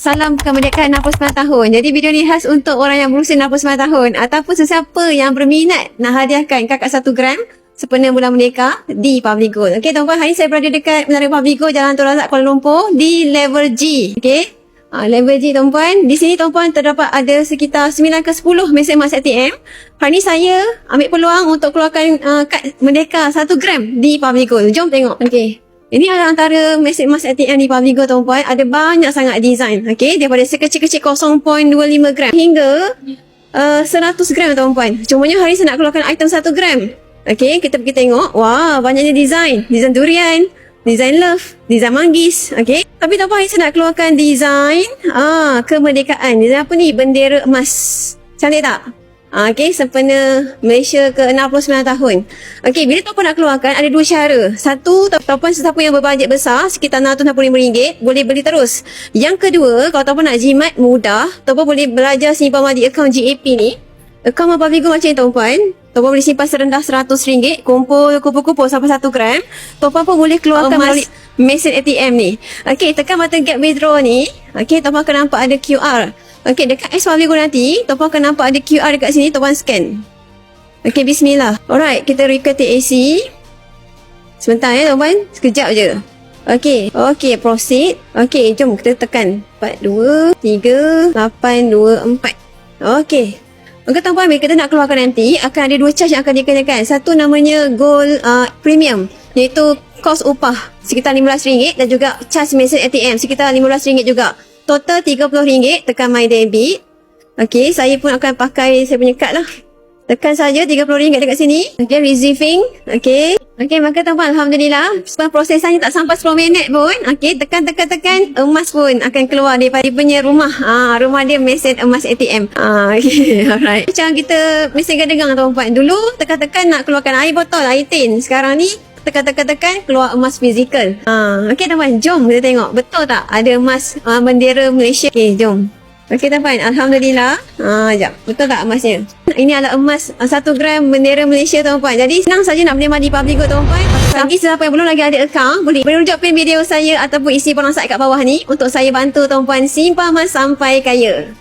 Salam kemerdekaan 69 tahun. Jadi video ni khas untuk orang yang berusia 69 tahun ataupun sesiapa yang berminat nak hadiahkan kakak 1 gram sempena bulan merdeka di Public Gold. Okey tuan-puan, hari ni saya berada dekat Menara Public Gold, Jalan Tun Razak, Kuala Lumpur di level G. Okey. Level G tuan-puan. Di sini tuan-puan terdapat ada sekitar 9 ke 10 mesin emas ATM. Hari ni saya ambil peluang untuk keluarkan kad merdeka 1 gram di Public Gold. Jom tengok. Okey. Ini adalah antara mesin emas ATM di Public Gold tuan-puan. Ada banyak sangat design. Okey, daripada sekecil-kecil 0.25 gram hingga 100 gram tuan-puan. Cumanya hari saya nak keluarkan item 1 gram. Okey, kita pergi tengok. Wah, banyaknya design. Design durian, design love, design manggis. Okey. Tapi tuan-puan, hari saya nak keluarkan design kemerdekaan. Design apa ni? Bendera emas. Cantik tak? Okey, sempena Malaysia ke 69 tahun. Okey, bila tuan-puan nak keluarkan, ada 2 cara. Satu, tuan-puan sesiapa yang berbajet besar, sekitar RM665, boleh beli terus. Yang kedua, kalau tuan-puan nak jimat mudah, tuan-puan boleh belajar simpan di akaun GAP ni. Akaun Public Gold macam ni tuan-puan. Tuan-puan boleh simpan serendah RM100, kumpul sampai 1 gram. Tuan-puan pun boleh keluarkan melalui mesin ATM ni. Okey, tekan button get withdraw ni. Okey, tuan-puan akan nampak ada QR. Okey, dekat Public Gold nanti, tuan-puan akan nampak ada QR dekat sini, tuan-puan scan. Okey, bismillah. Alright, kita record TAC. Sebentar ya tuan-puan, sekejap je. Okey, proceed. Okey, jom kita tekan 423824. Okey. Maka tuan-puan, bila kita nak keluarkan nanti, akan ada 2 charge yang akan dikenakan. Satu namanya Gold Premium, iaitu kos upah sekitar RM15 dan juga charge mesin ATM sekitar RM15 juga. Total RM30, tekan my debit. Okey, saya pun akan pakai saya punya kad lah. Tekan saja RM30 dekat sini. Okey, receiving. Okey, maka tuan-puan, alhamdulillah, prosesannya tak sampai 10 minit pun. Okey, tekan, emas pun akan keluar daripada punya rumah. Rumah dia mesin emas ATM. Okey, alright. Macam kita mesin gadegang tuan-puan. Dulu tekan-tekan nak keluarkan air botol, air tin. Sekarang ni tekan keluar emas fizikal. Okey tuan-puan, jom kita tengok. Betul tak ada emas bendera Malaysia? Okey, jom. Okey tuan-puan, alhamdulillah. Jap. Betul tak emasnya? Ini adalah emas 1 gram bendera Malaysia tuan-puan. Jadi senang saja nak menerima di Public Gold tuan-puan. Bagi sesiapa yang belum lagi ada akaun, boleh rujuk pin video saya ataupun isi borang site kat bawah ni untuk saya bantu tuan-puan simpan emas sampai kaya.